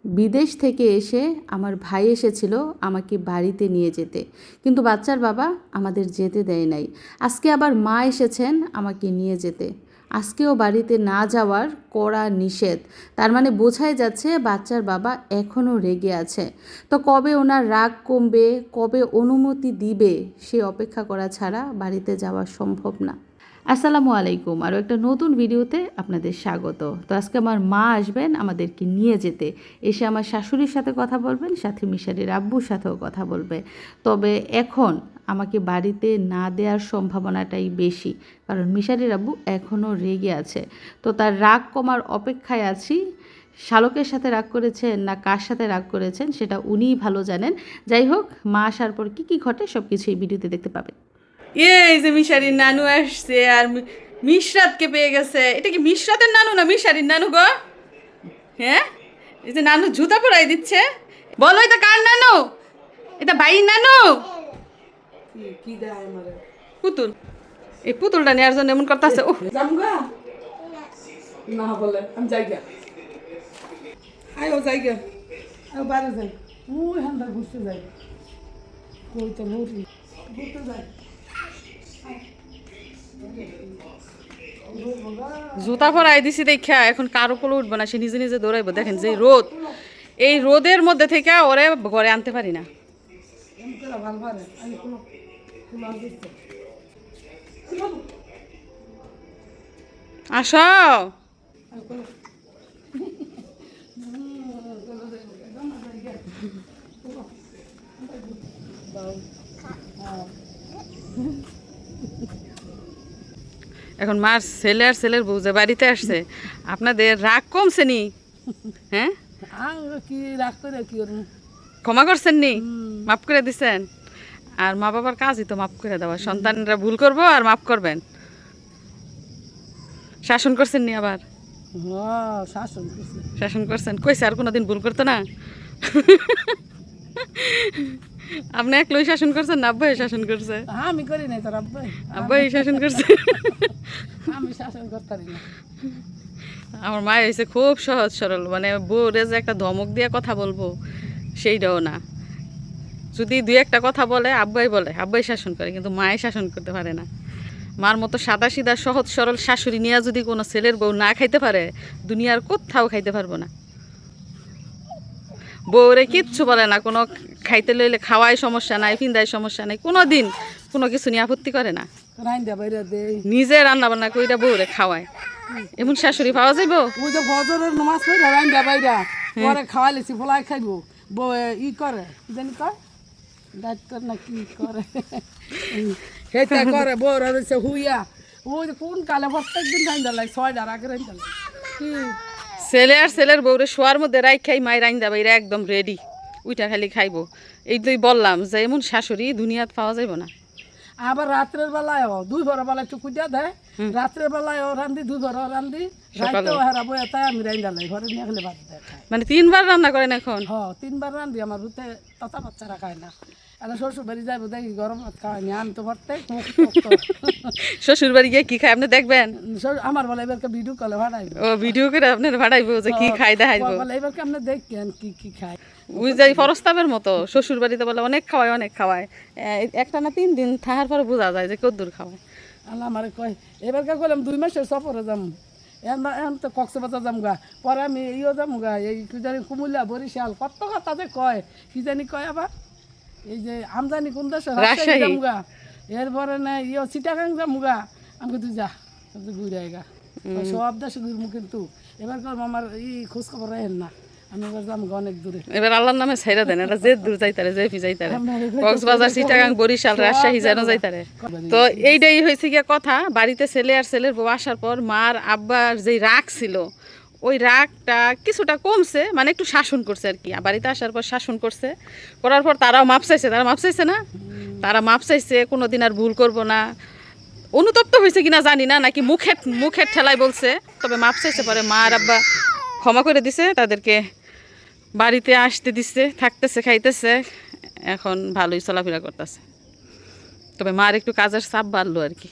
বিদেশ থেকে এসে আমার ভাই এসেছিল আমাকে বাড়িতে নিয়ে যেতে, কিন্তু বাচ্চার বাবা আমাদের যেতে দেয় নাই। আজকে আবার মা এসেছেন আমাকে নিয়ে যেতে, আজকেও বাড়িতে না যাওয়ার কড়া নিষেধ। তার মানে বোঝাই যাচ্ছে বাচ্চার বাবা এখনও রেগে আছে। তো কবে ওনার রাগ কমবে, কবে অনুমতি দিবে, সে অপেক্ষা করা ছাড়া বাড়িতে যাওয়া সম্ভব না। আসসালামু আলাইকুম, আরও একটা নতুন ভিডিওতে আপনাদের স্বাগত। তো আজকে আমার মা আসবেন আমাদেরকে নিয়ে যেতে, এসে আমার শাশুড়ির সাথে কথা বলবেন, সাথে মিশারির আব্বুর সাথেও কথা বলবে। তবে এখন আমাকে বাড়িতে না দেওয়ার সম্ভাবনাটাই বেশি, কারণ মিশারির আব্বু এখনও রেগে আছে। তো তার রাগ কমার অপেক্ষায় আছি। শালকের সাথে রাগ করেছেন না কার সাথে রাগ করেছেন সেটা উনিই ভালো জানেন। যাই হোক, মা আসার পর কী কী ঘটে সব কিছু এই ভিডিওতে দেখতে পাবেন। এই যে মিশারির নানু আসছে আর মিশরাতকে পেয়ে গেছে। এটা কি মিশরাতের নানু না মিশারির নানু গো? হ্যাঁ, এই যে নানু জুতা পরাই দিচ্ছে। বলো এটা কার নানু? এটা ভাইয়ের নানু। পুতুল, এই পুতুলটা নেওয়ার জন্য এমন করতেছে। ও না বলে আমি যাইগা আয়ো যাইগা আয়ো বাইরে যাই ওই হান্দা ঘুরতে যাই কই তো ঘুরি ঘুরতে যাই জুতা পরাই দিছি দেখা এখন কারো কোলে উঠবো না, সে নিজে নিজে দৌড়াইবো। দেখেন যে রোদ, এই রোদের মধ্যে থেকে ওরে ঘরে আনতে পারি না। ভালো পারে আমি কোনো দিচ্ছে আসো, এখন মার ছেলে আর ছেলের বউ যে বাড়িতে আসছে, আপনাদের রাগ কমছে নি? হ্যাঁ, কি রাগ করে কি ক্ষমা করছেন নি? মাফ করে দিছেন? আর মা বাবার কাজই তো মাফ করে দেওয়া। সন্তানরা ভুল করবো আর মাফ করবেন। শাসন করছেন নি আবার? শাসন করছে শাসন করছেন, কইছে আর কোনোদিন ভুল করতো না? আপনি একলাই শাসন করছেন না আব্বাই শাসন করছে? আমি করি নাই তোর আব্বাই আব্বাই শাসন করছে। আমি শাসন করতে পারি না। আমার মা হয়েছে খুব সহজ সরল, মানে বউরে যে একটা ধমক দিয়ে কথা বলবো সেইটাও না। যদি দুই একটা কথা বলে আব্বাই শাসন করে, কিন্তু মায়ে শাসন করতে পারে না। মার মতো সাদা সিধা সহজ সরল শাশুড়ি নিয়ে যদি কোনো ছেলের বউ না খাইতে পারে, দুনিয়ার কোথাও খাইতে পারবো না। বউরে কিচ্ছু বলে না, কোনো খাইতে লইলে খাওয়াই সমস্যা নাই, ফিন্দায় সমস্যা নাই, কোনো দিন কোনো কিছু নিয়ে আপত্তি করে না। নিজে রান্না বান্না কইরা বউরে খাওয়ায়। এমন শাশুড়ি পাওয়া যাইব? ওই যে ফজরের নামাজ পড়ে রাইন্দা বাইরা পরে খাওয়াইলেছি ফলাই খাইবো বউ ই করে কি জানি কয় ডাক্তার না কি করে সেটা করে বউ রয়েছে হুইয়া ওই যে কোন কালে প্রত্যেকদিন রাইন্দা লাগে 6টার আগে রাইন্দা লাগে কি ছেলে আর ছেলের বউরে শোয়ার মধ্যে রাই খাই মাই রাইন্দা বাইরা একদম রেডি, উইটা খালি খাইবো। এই তুই বললাম যে এমন শাশুড়ি দুনিয়াত পাওয়া যাইব না। আবার রাত্রের বেলায় দুই ভরা বেলায় একটু কুইটা দেয়, রাত্রের বেলায় রান্ধি দুই ভরা রান্ধি রাইতেও হারাবো তাই আমি রাইন্দা লাই ঘরে নিয়ে খেলে ভাত দেয় খায়। মানে 3বার রান্না করেন এখন? 3বার রান্ধি। আমার রুতে তথা বাচ্চারা খায় না। আর শ্বশুর বাড়ি যাইবো দেখি গরম ভাত খাওয়ানি আমি তো প্রত্যেক শ্বশুর বাড়ি গিয়ে কি খায় আপনি দেখবেন? আমার বলে এবারকে ভিডিও কলে ভাড়াইবো। ও ভিডিও করে আপনার ভাড়াইবো যে কি খাই দেখাইবো? বলে এবারকে আপনি দেখেন কি কি খায়। ওই যাই ফরস্তাবের মতো শ্বশুর বাড়িতে বলে অনেক খাওয়ায় একটা না 3 দিন থাকার পরে বোঝা যায় যে কদ্দুর খাওয়ায়। আল্লাহ আমারে কয় এবারকে কইলাম 2 মাসের সফরে যাম, এখন তো কক্সবাজার যাম গা, পরে আমি ইও যাম গা এই কি জানি কুমিল্লা বরিশাল কত কথা যে কয় কি জানি কয় আবার এই যে আমদানি কোন দেশে রাজশাহী যাম গা, এরপরে না ইও চিটাগাং যাম গা। আমি তুই যা ঘুরে আইগা সব দেশে ঘুরবো, কিন্তু এবার করবো আমার খোঁজ খবর রাখেন না, আমি এবার যাম অনেক দূরে। এবার আল্লাহর নামে ছাইরা দেন, এটা যে দূর যাইতারে যে যাইতারে কক্সবাজার চিটাগাং বরিশাল রাজশাহী যেন যাইতারে। তো এইটাই হয়েছে গিয়া কথা। বাড়িতে ছেলে আর ছেলের বউ আসার পর মার আব্বার যেই রাগ ছিল ওই রাগটা কিছুটা কমছে, মানে একটু শাসন করছে আর কি। বাড়িতে আসার পর শাসন করছে, করার পর তারাও মাপ চাইছে। না, তারা মাপ চাইছে, কোনো দিন আর ভুল করবো না। অনুতপ্ত হয়েছে কিনা জানি না, নাকি মুখের ঠেলায় বলছে, তবে মাপ চাইছে। পরে মা আর আব্বা ক্ষমা করে দিছে, তাদেরকে বাড়িতে আসতে দিচ্ছে, থাকতেছে, খাইতেছে, এখন ভালোই চলাফেরা করতেছে। তবে মার একটু কাজের চাপ বাড়লো আর কি।